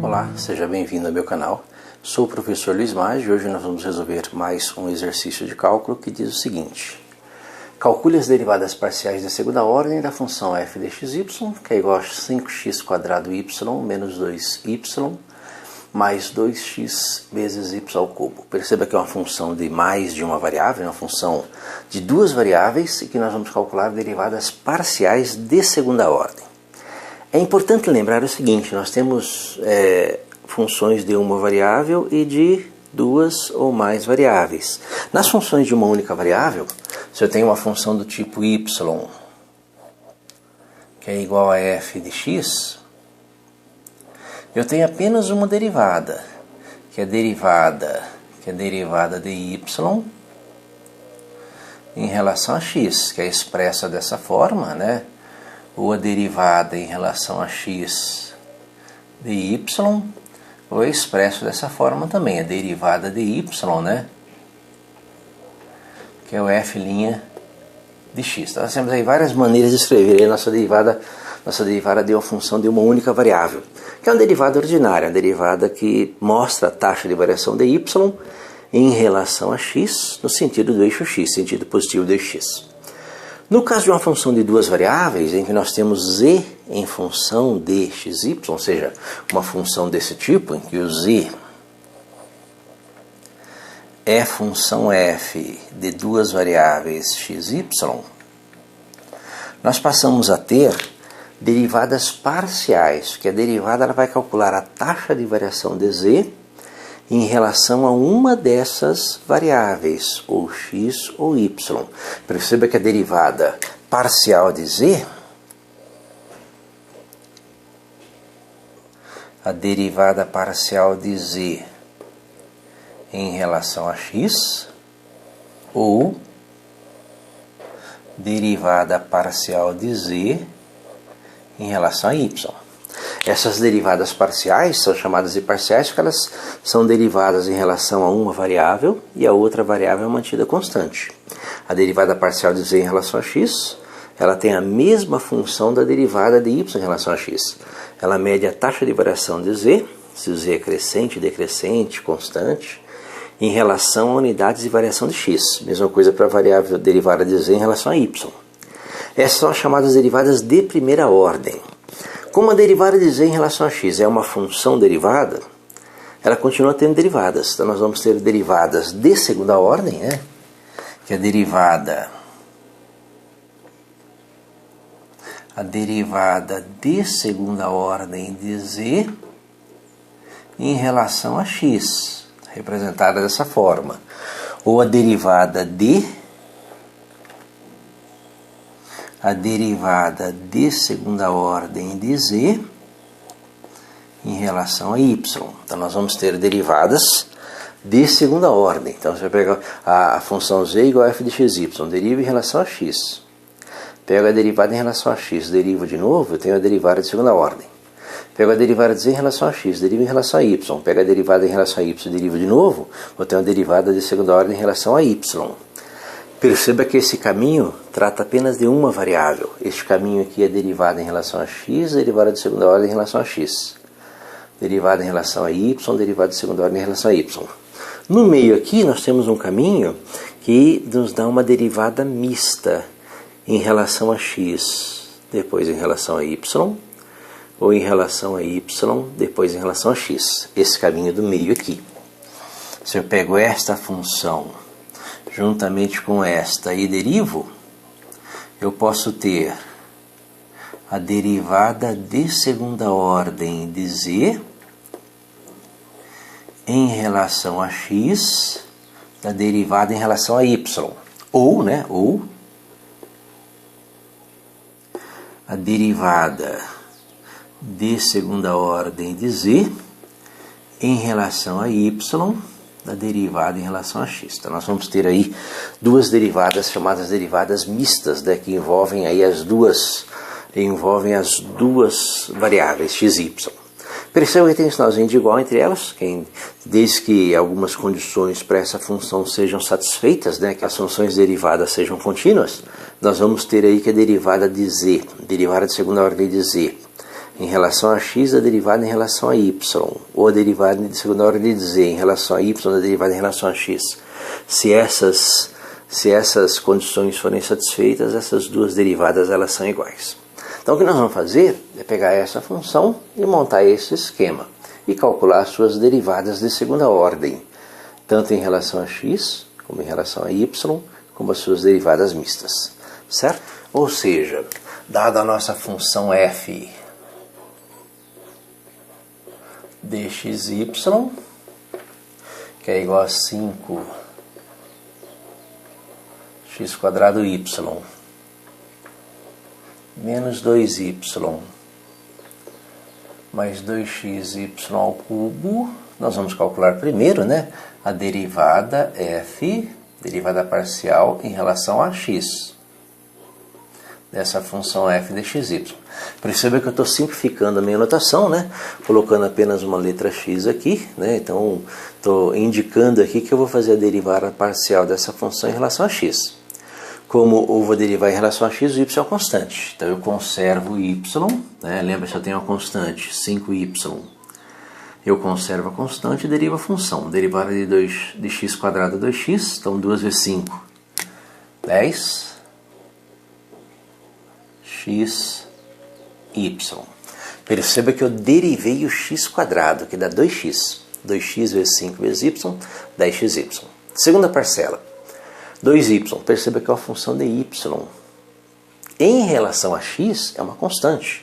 Olá, seja bem-vindo ao meu canal. Sou o professor Luiz Maggi e hoje nós vamos resolver mais um exercício de cálculo que diz o seguinte: calcule as derivadas parciais de segunda ordem da função f de xy, que é igual a 5x² y menos 2y mais 2x vezes y ao cubo. Perceba que é uma função de mais de uma variável, é uma função de duas variáveis e que nós vamos calcular derivadas parciais de segunda ordem. É importante lembrar o seguinte: nós temos funções de uma variável e de duas ou mais variáveis. Nas funções de uma única variável, se eu tenho uma função do tipo y, que é igual a f de x, eu tenho apenas uma derivada, que é a derivada de y em relação a x, que é expressa dessa forma, né? Ou a derivada em relação a x de y, ou é expresso dessa forma também, a derivada de y, né? Que é o f' de x. Então, nós temos aí várias maneiras de escrever a nossa derivada de uma função de uma única variável, que é uma derivada ordinária, uma derivada que mostra a taxa de variação de y em relação a x, no sentido do eixo x, sentido positivo do eixo x. No caso de uma função de duas variáveis, em que nós temos z em função de xy, ou seja, uma função desse tipo, em que o z é função f de duas variáveis xy, nós passamos a ter derivadas parciais, que a derivada ela vai calcular a taxa de variação de z em relação a uma dessas variáveis, ou x ou y. Perceba que a derivada parcial de z, em relação a x, ou derivada parcial de z em relação a y. Essas derivadas parciais são chamadas de parciais porque elas são derivadas em relação a uma variável e a outra variável é mantida constante. A derivada parcial de z em relação a x, ela tem a mesma função da derivada de y em relação a x. Ela mede a taxa de variação de z, se o z é crescente, decrescente, constante, em relação a unidades de variação de x. Mesma coisa para a variável derivada de z em relação a y. Essas são as chamadas derivadas de primeira ordem. Como a derivada de z em relação a x é uma função derivada, ela continua tendo derivadas. Então nós vamos ter derivadas de segunda ordem, né? Que é a derivada de segunda ordem de z em relação a x, representada dessa forma. Ou a derivada de segunda ordem de z em relação a y. Então nós vamos ter derivadas de segunda ordem. Então você pega a função z igual a f de xy, deriva em relação a x. Pego a derivada em relação a x, derivo de novo, eu tenho a derivada de segunda ordem. Pego a derivada de z em relação a x, derivo em relação a y. Pego a derivada em relação a y, derivo de novo, eu tenho a derivada de segunda ordem em relação a y. Perceba que esse caminho trata apenas de uma variável. Este caminho aqui é derivada em relação a x, derivada de segunda ordem em relação a x. Derivada em relação a y, derivada de segunda ordem em relação a y. No meio aqui nós temos um caminho que nos dá uma derivada mista em relação a x, depois em relação a y, ou em relação a y, depois em relação a x. Esse caminho do meio aqui. Se eu pego esta função juntamente com esta e derivo, eu posso ter a derivada de segunda ordem de z em relação a x da derivada em relação a y, ou a derivada de segunda ordem de z em relação a y da derivada em relação a x. Então nós vamos ter aí duas derivadas chamadas derivadas mistas, né, que envolvem aí as duas variáveis x e y. Perceba que tem um sinalzinho de igual entre elas, desde que algumas condições para essa função sejam satisfeitas, né, que as funções derivadas sejam contínuas, nós vamos ter aí que a derivada de z, derivada de segunda ordem de z, em relação a x da derivada em relação a y, ou a derivada de segunda ordem de z em relação a y da derivada em relação a x. Se essas condições forem satisfeitas, essas duas derivadas elas são iguais. Então o que nós vamos fazer é pegar essa função e montar esse esquema e calcular as suas derivadas de segunda ordem, tanto em relação a x, como em relação a y, como as suas derivadas mistas, certo? Ou seja, dada a nossa função f dxy, que é igual a 5x² y, menos 2y, mais 2xy ao cubo, nós vamos calcular primeiro, né, a derivada f, derivada parcial em relação a x, dessa função f dxy. Perceba que eu estou simplificando a minha notação, né, colocando apenas uma letra x aqui, né, então estou indicando aqui que eu vou fazer a derivada parcial dessa função em relação a x. Como eu vou derivar em relação a x, o y é uma constante. Então eu conservo o y, né? Lembra que eu tenho uma constante, 5y. Eu conservo a constante e derivo a função. Derivada de x² é 2x, então 2 vezes 5, 10 x y. Perceba que eu derivei o x², que dá 2x. 2x vezes 5 vezes y, 10xy. Segunda parcela. 2y, perceba que é uma função de y. Em relação a x, é uma constante.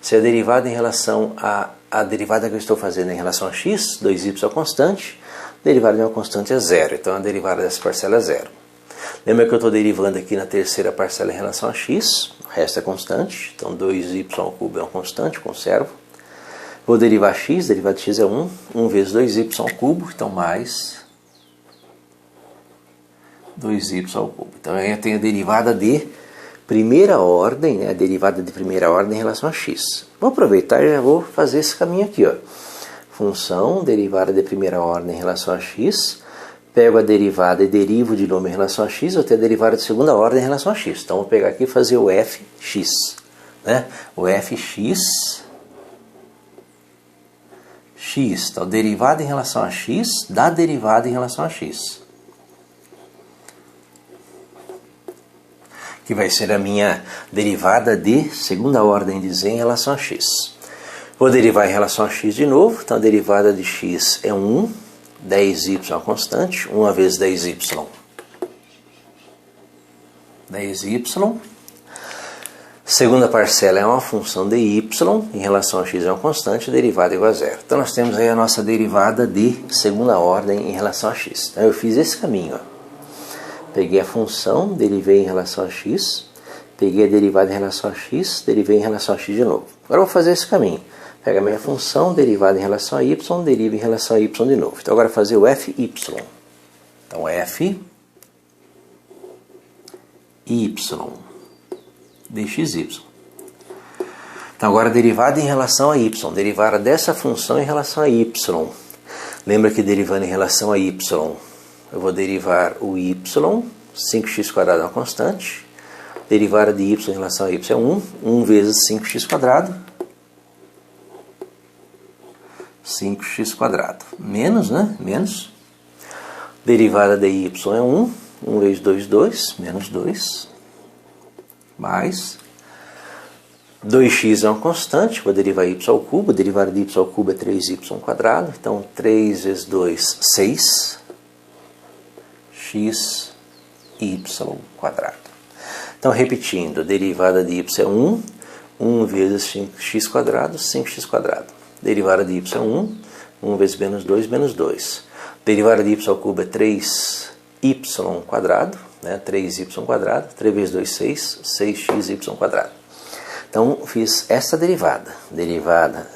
Se a derivada em relação a derivada que eu estou fazendo em relação a x, 2y é constante, a derivada de uma constante é zero. Então a derivada dessa parcela é zero. Lembra que eu estou derivando aqui na terceira parcela em relação a x, o resto é constante. Então 2y ao cubo é uma constante, conservo. Vou derivar x, derivada de x é 1. 1 vezes 2y ao cubo, então mais 2y ao cubo. Então eu tenho a derivada de primeira ordem, né? A derivada de primeira ordem em relação a x. Vou aproveitar e já vou fazer esse caminho aqui, ó. Função, derivada de primeira ordem em relação a x. Pego a derivada e derivo de novo em relação a x, eu tenho a derivada de segunda ordem em relação a x. Então vou pegar aqui e fazer o fx, né? O fx x, então derivada em relação a x da derivada em relação a x, que vai ser a minha derivada de segunda ordem de z em relação a x. Vou derivar em relação a x de novo, então a derivada de x é 1, 10y é uma constante, 1 vezes 10y. 10y. Segunda parcela é uma função de y, em relação a x é uma constante, derivada igual a zero. Então nós temos aí a nossa derivada de segunda ordem em relação a x. Então eu fiz esse caminho, ó. Peguei a função, derivei em relação a x, peguei a derivada em relação a x, derivei em relação a x de novo. Agora eu vou fazer esse caminho. Pega a minha função, derivada em relação a y, deriva em relação a y de novo. Então agora fazer o fy. Então f y dxy. Então agora derivada em relação a y, derivada dessa função em relação a y. Lembra que derivando em relação a y, eu vou derivar o y, 5x² é uma constante, derivada de y em relação a y é 1, 1 vezes 5x², 5x², menos, né? Menos. Derivada de y é 1, 1 vezes 2, 2, menos 2, mais 2x é uma constante, vou derivar y ao cubo, derivada de y ao cubo é 3y², então 3 vezes 2, 6, xy². Então, repetindo, a derivada de y é 1, 1 vezes 5x², 5x². Derivada de y é 1, 1 vezes menos 2, menos 2. Derivada de y ao cubo é 3y², né? 3y², 3 vezes 2, 6, 6xy². Então, fiz essa derivada. Derivada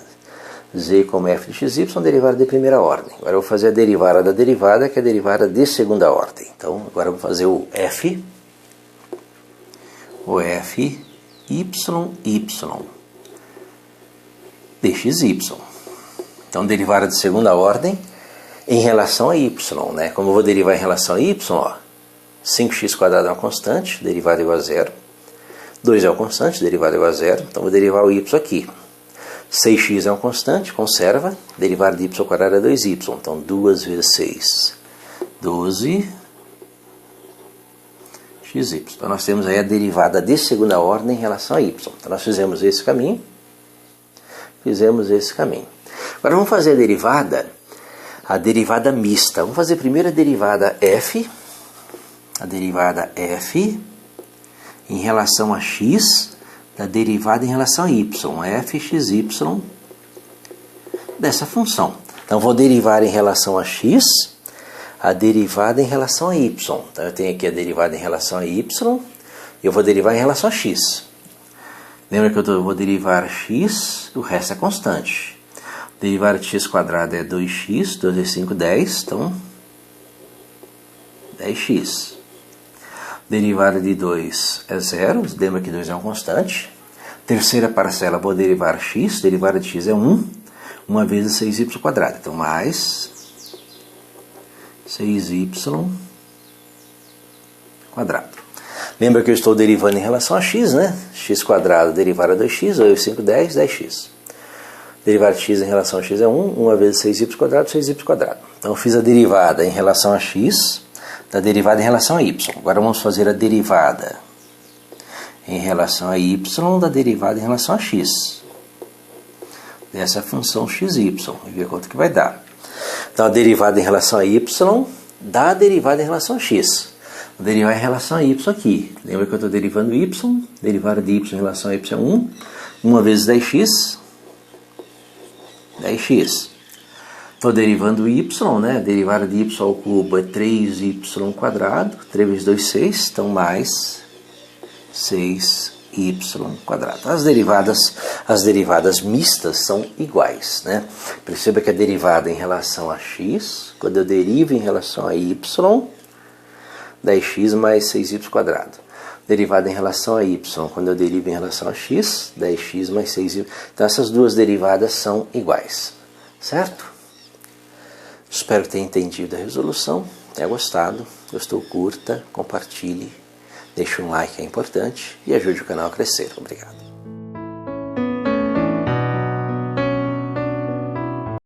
z como f de xy, derivada de primeira ordem. Agora eu vou fazer a derivada da derivada, que é a derivada de segunda ordem. Então, agora eu vou fazer o f y dxy. Então, derivada de segunda ordem em relação a y, né? Como eu vou derivar em relação a y, ó, 5x² é uma constante, derivada igual a zero. 2 é uma constante, derivada igual a zero. Então vou derivar o y aqui. 6x é uma constante, conserva. Derivada de y² é 2y. Então 2 vezes 6, 12 xy. Então nós temos aí a derivada de segunda ordem em relação a y. Então nós fizemos esse caminho. Agora vamos fazer a derivada mista. Vamos fazer primeiro a derivada f. A derivada f em relação a x, da derivada em relação a y. Fxy dessa função. Então vou derivar em relação a x, a derivada em relação a y. Então eu tenho aqui a derivada em relação a y, e eu vou derivar em relação a x. Lembra que eu vou derivar x, o resto é constante. Derivada de x² é 2x, 2 vezes 5, 10, então 10x. Derivada de 2 é 0, lembra que 2 é uma constante. Terceira parcela, vou derivar x, derivada de x é 1, 1 vezes 6y². Então mais 6y². Lembra que eu estou derivando em relação a x, né? x² derivada de 2x, 2 vezes 5, 10, 10x. Derivada de x em relação a x é 1, 1 vezes 6y², 6y². Então eu fiz a derivada em relação a x, da derivada em relação a y. Agora vamos fazer a derivada em relação a y, da derivada em relação a x. Dessa função xy. E ver quanto que vai dar. Então a derivada em relação a y, da derivada em relação a x. Vou derivar em relação a y aqui. Lembra que eu estou derivando y? Derivada de y em relação a y é 1. 1 vezes 10x. 10x. Estou derivando y, né? Derivada de y ao cubo é 3y². 3 vezes 2, 6. Então mais 6y². As derivadas mistas são iguais, né? Perceba que a derivada em relação a x, quando eu derivo em relação a y, 10x mais 6y². Derivada em relação a y, quando eu derivo em relação a x, 10x mais 6y. Então essas duas derivadas são iguais, certo? Espero que tenha entendido a resolução, tenha gostado. Gostou, curta, compartilhe, deixe um like, é importante, e ajude o canal a crescer. Obrigado.